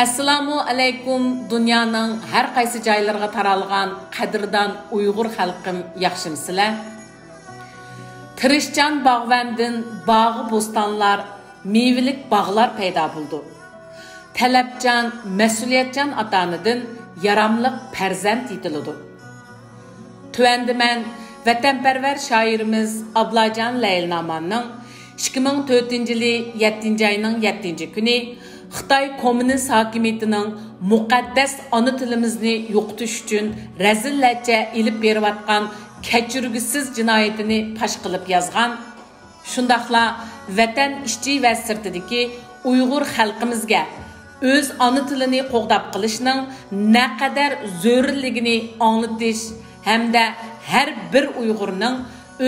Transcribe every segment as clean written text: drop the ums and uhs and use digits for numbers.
Assalamu alaykum, dünyanın her qaysı joylarga taralgan qadrdan Uyg'ur xalqim yaxshimsizlar? Tirishchan bağvandin bağı bostanlar, meyvelik bağlar payda buldu. Talabchan, mas'uliyatchan ota-onadan yaramlıq farzand yetiladi. Tövəndə mən vatanparvar şairimiz Ablajon Layilnamanның 2004-yili 7 ayının 7 günü Xitoy Komünist hakimiyetining muqaddas ona tilimizni yo'qotish uchun razillatcha ilib berayotgan kechirgisiz jinoyatini pash qilib yozgan. Shundaqla vatan ishchi va sirtidagi Uyg'ur xalqimizga o'z ona tilini qo'g'dab qilishning naqadar zo'rligini anglatish hamda har bir Uyg'urning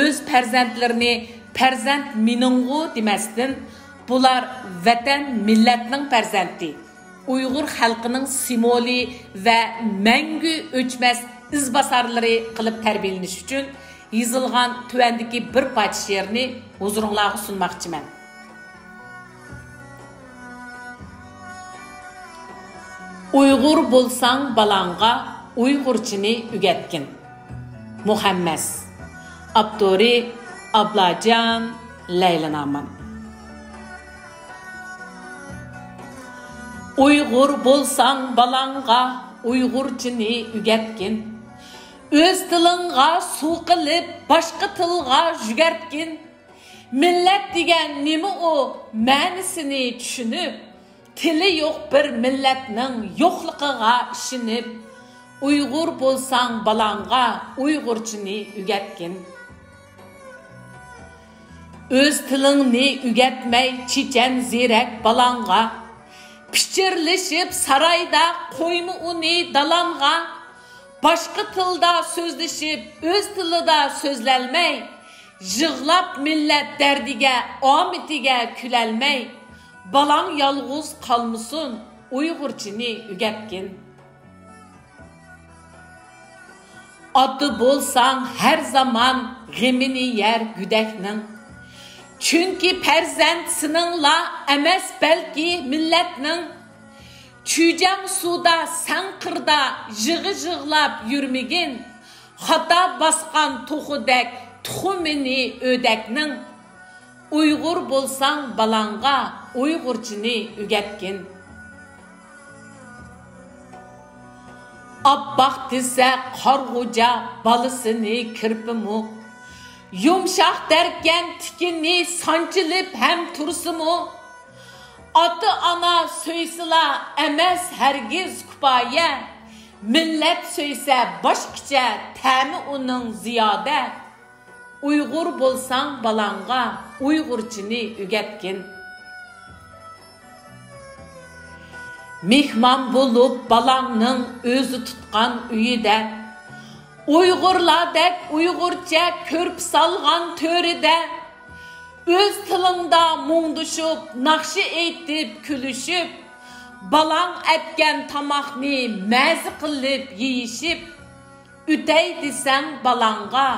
o'z farzandlarini farzand mening'u demasdan bular vatan millatning farzandi, Uyg'ur xalqining simvoli va mangu o'chmas izbasarlari qilib tarbiyalanish uchun yozilgan tuvandagi bir parcha she'rni huzuringizga sunmoqchiman. Uyg'ur bo'lsang balanga Uyg'urchini o'rgatgin. Muhammad. Abdori Ablajon Layilnaman. Uyg'ur bo'lsang balanga Uyg'urchini o'rgatgin. O'z tilingga suv qilib boshqa tilga jugartgin. Millat degan nima u ma'nisini tushunib, tili yo'q bir millatning yo'qligiga ishonib, Uyg'ur bo'lsang balanga Uyg'urchini o'rgatgin. O'z tilingni o'rgatmay chechan zirak balanga pichirlashib saroyda qo'yma uni dalonga, boshqa tilda so'zlashib o'z tilida so'zlalmay, yig'lab millat dardiga omitiga kulalmay, balang yolg'iz qolmasin Uyg'urchini o'rgatgin. Oti bo'lsang har zaman g'imini yer gudakning, chunki farzand siningla emas balki millatning. Chujang suvda sanqirda yig'i-yig'lab yurmagin, xato bosgan to'xudak tuxumini o'dakning. Uyg'ur bo'lsang balanga Uyg'urchini o'rgatgin. Abbaq desa qarg'uja balasini kirpimu, yumshoq derken tikini sanchilib ham tursimu, ota ona so'ysila emas hargiz kupoya, millat so'ysa boshqacha ta'mi uning ziyoda. Uyg'ur bo'lsang balanga Uyg'urchini o'rgatgin. Mehmon bo'lib balangning o'zi tutgan uyida, Uyg'urlardek Uyg'urcha ko'rp salgan to'rida, o'z tilingda mungdushib, naqshi aytib kulishib, balang etgan tomoqni mazi qilib yeyishib, o'tay desang balanga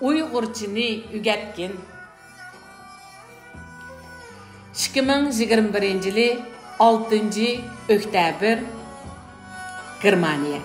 Uyg'urchini o'rgatgin. 2021-yili 6 oktyabr Germaniya.